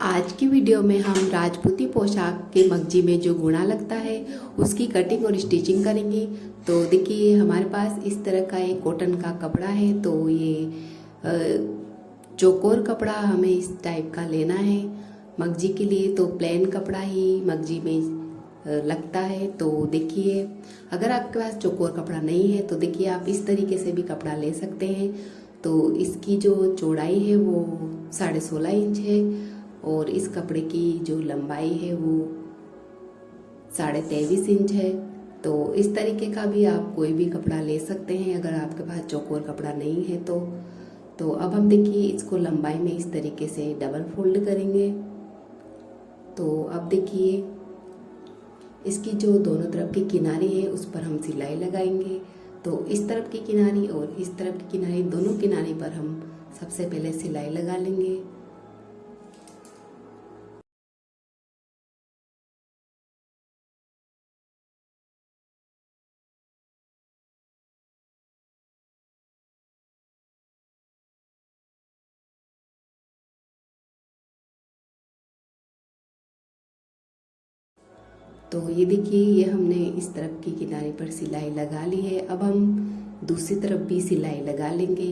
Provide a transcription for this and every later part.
आज की वीडियो में हम राजपूती पोशाक के मगजी में जो गुणा लगता है उसकी कटिंग और स्टिचिंग करेंगे। तो देखिए हमारे पास इस तरह का एक कॉटन का कपड़ा है। तो ये चौकोर कपड़ा हमें इस टाइप का लेना है मगजी के लिए। तो प्लेन कपड़ा ही मगजी में लगता है। तो देखिए अगर आपके पास चौकोर कपड़ा नहीं है तो देखिए आप इस तरीके से भी कपड़ा ले सकते हैं। तो इसकी जो चौड़ाई है वो 16.5 इंच है और इस कपड़े की जो लंबाई है वो 23.5 इंच है। तो इस तरीके का भी आप कोई भी कपड़ा ले सकते हैं अगर आपके पास चौकोर कपड़ा नहीं है तो अब हम देखिए इसको लंबाई में इस तरीके से डबल फोल्ड करेंगे। तो अब देखिए इसकी जो दोनों तरफ की किनारी है उस पर हम सिलाई लगाएंगे। तो इस तरफ की किनारी और इस तरफ की किनारी, दोनों किनारी पर हम सबसे पहले सिलाई लगा लेंगे। तो ये देखिए ये हमने इस तरफ की किनारे पर सिलाई लगा ली है। अब हम दूसरी तरफ भी सिलाई लगा लेंगे।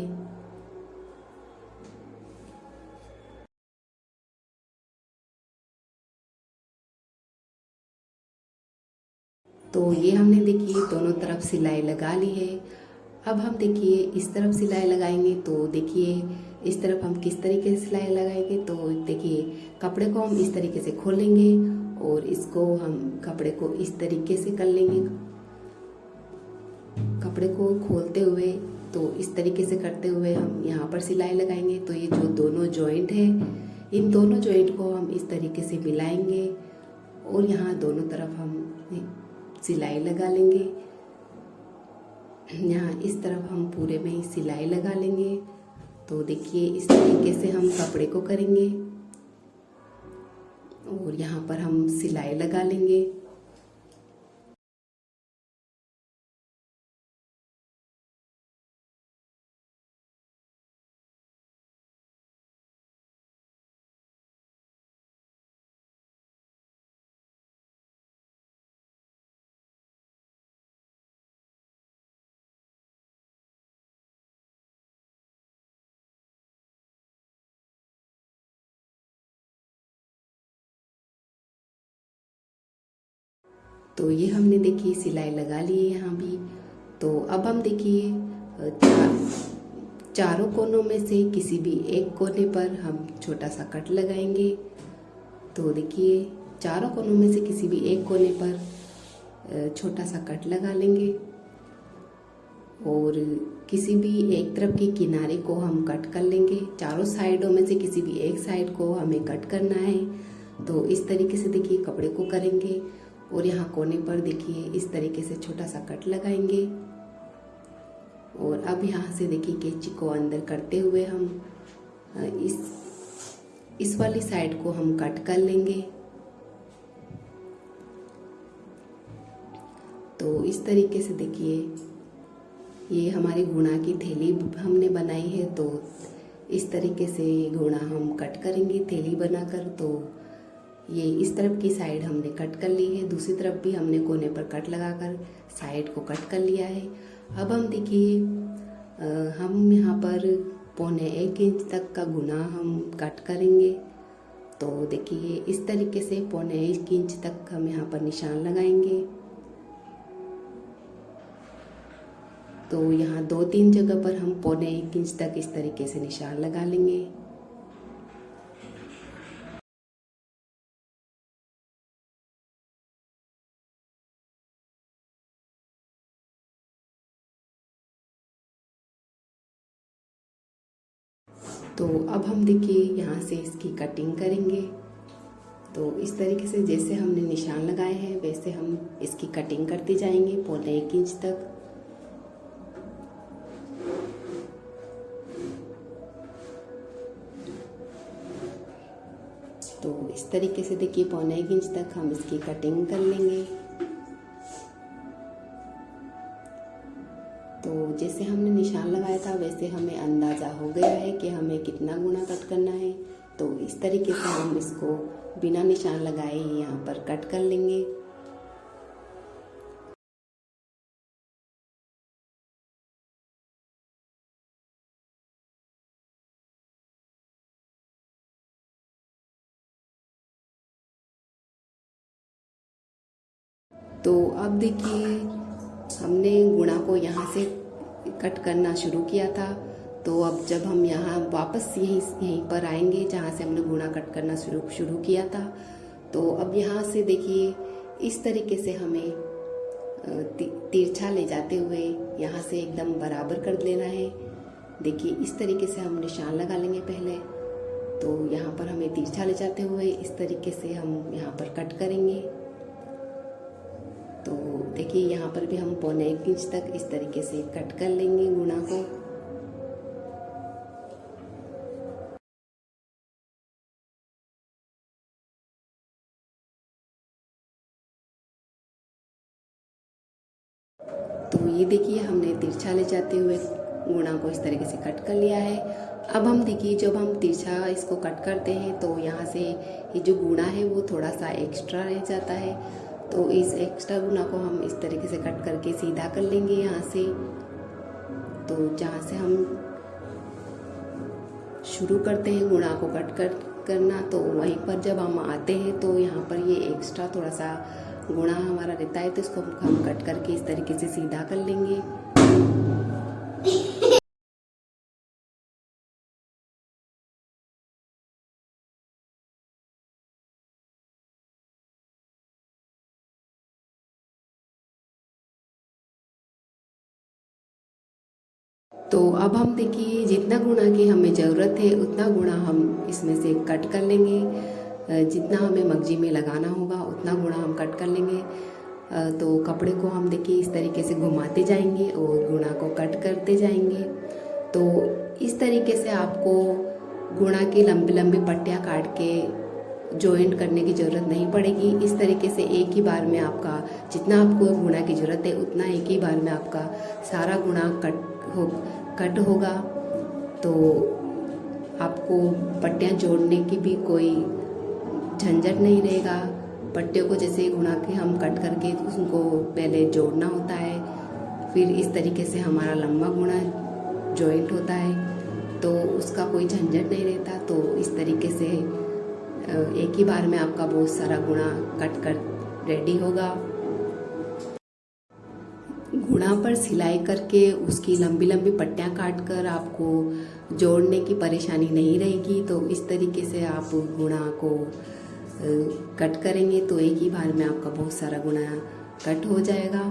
तो ये हमने देखिए दोनों तरफ सिलाई लगा ली है। अब हम देखिए इस तरफ सिलाई लगाएंगे। तो देखिए इस तरफ हम किस तरीके से सिलाई लगाएंगे। तो देखिए कपड़े को हम इस तरीके से खोलेंगे और इसको हम कपड़े को इस तरीके से कर लेंगे। कपड़े को खोलते हुए तो इस तरीके से करते हुए हम यहाँ पर सिलाई लगाएंगे। तो ये जो दोनों जॉइंट है इन दोनों जॉइंट को हम इस तरीके से मिलाएंगे और यहाँ दोनों तरफ हम सिलाई लगा लेंगे। यहाँ इस तरफ हम पूरे में ही सिलाई लगा लेंगे। तो देखिए इस तरीके से हम कपड़े को करेंगे और यहाँ पर हम सिलाई लगा लेंगे। तो ये हमने देखिए सिलाई लगा ली है यहाँ भी। तो अब हम देखिए चारों कोनों में से किसी भी एक कोने पर हम छोटा सा कट लगाएंगे। तो देखिए चारों कोनों में से किसी भी एक कोने पर छोटा सा कट लगा लेंगे और किसी भी एक तरफ की किनारे को हम कट कर लेंगे। चारों साइडों में से किसी भी एक साइड को हमें कट करना है। तो इस तरीके से देखिए कपड़े को करेंगे और यहाँ कोने पर देखिए इस तरीके से छोटा सा कट लगाएंगे। और अब यहाँ से देखिए कैंची को अंदर करते हुए हम इस वाली साइड को हम कट कर लेंगे। तो इस तरीके से देखिए ये हमारी गुणा की थैली हमने बनाई है। तो इस तरीके से गुणा हम कट करेंगे थैली बनाकर। तो ये इस तरफ की साइड हमने कट कर ली है, दूसरी तरफ भी हमने कोने पर कट लगाकर साइड को कट कर लिया है। अब हम देखिए हम यहाँ पर 1.25 इंच तक का गुणा हम कट करेंगे। तो देखिए इस तरीके से 1.25 इंच तक हम यहाँ पर निशान लगाएंगे। तो यहाँ 2-3 जगह पर हम 1.25 इंच तक इस तरीके से निशान लगा लेंगे। तो अब हम देखिए यहाँ से इसकी कटिंग करेंगे। तो इस तरीके से जैसे हमने निशान लगाए हैं वैसे हम इसकी कटिंग करते जाएंगे 1.25 इंच तक। तो इस तरीके से देखिए 1.25 इंच तक हम इसकी कटिंग कर लेंगे। तो जैसे हमने निशान लगाया था वैसे हमें अंदाज़ा हो गया है कि हमें कितना गुना कट करना है। तो इस तरीके से हम इसको बिना निशान लगाए यहाँ पर कट कर लेंगे। तो अब देखिए हमने गुणा को यहाँ से कट करना शुरू किया था, तो अब जब हम यहाँ वापस यहीं पर आएंगे जहाँ से हमने गुणा कट करना शुरू किया था, तो अब यहाँ से देखिए इस तरीके से हमें तिरछा ले जाते हुए यहाँ से एकदम बराबर कर लेना है। देखिए इस तरीके से हम निशान लगा लेंगे पहले, तो यहाँ पर हमें तिरछा ले जाते हुए इस तरीके से हम यहाँ पर कट करेंगे। तो देखिए यहाँ पर भी हम 1.25 इंच तक इस तरीके से कट कर लेंगे गुणा को। तो ये देखिए हमने तिरछा ले जाते हुए गुणा को इस तरीके से कट कर लिया है। अब हम देखिए जब हम तिरछा इसको कट करते हैं तो यहाँ से ये जो गुणा है वो थोड़ा सा एक्स्ट्रा रह जाता है, तो इस एक्स्ट्रा गुना को हम इस तरीके से कट करके सीधा कर लेंगे यहाँ से। तो जहाँ से हम शुरू करते हैं गुणा को करना, तो वहीं पर जब हम आते हैं तो यहाँ पर ये एक्स्ट्रा थोड़ा सा गुणा हमारा रहता है, तो इसको हम कट करके इस तरीके से सीधा कर लेंगे। तो अब हम देखिए जितना गुणा की हमें ज़रूरत है उतना गुणा हम इसमें से कट कर लेंगे। जितना हमें मगजी में लगाना होगा उतना गुणा हम कट कर लेंगे। तो कपड़े को हम देखिए इस तरीके से घुमाते जाएंगे और गुणा को कट करते जाएंगे। तो इस तरीके से आपको गुणा की लंबी लंबी पट्टियाँ काट के जॉइंट करने की ज़रूरत नहीं पड़ेगी। इस तरीके से एक ही बार में आपका जितना आपको गुणा की ज़रूरत है उतना एक ही बार में आपका सारा गुणा कट होगा। तो आपको पट्टियाँ जोड़ने की भी कोई झंझट नहीं रहेगा। पट्टियों को जैसे गुणा के हम कट करके उनको पहले जोड़ना होता है, फिर इस तरीके से हमारा लंबा गुणा जॉइंट होता है, तो उसका कोई झंझट नहीं रहता। तो इस तरीके से एक ही बार में आपका बहुत सारा गुणा कट कर रेडी होगा। गुणा पर सिलाई करके उसकी लंबी लंबी पट्टियाँ काट कर आपको जोड़ने की परेशानी नहीं रहेगी। तो इस तरीके से आप गुणा को कट करेंगे तो एक ही बार में आपका बहुत सारा गुणा कट हो जाएगा।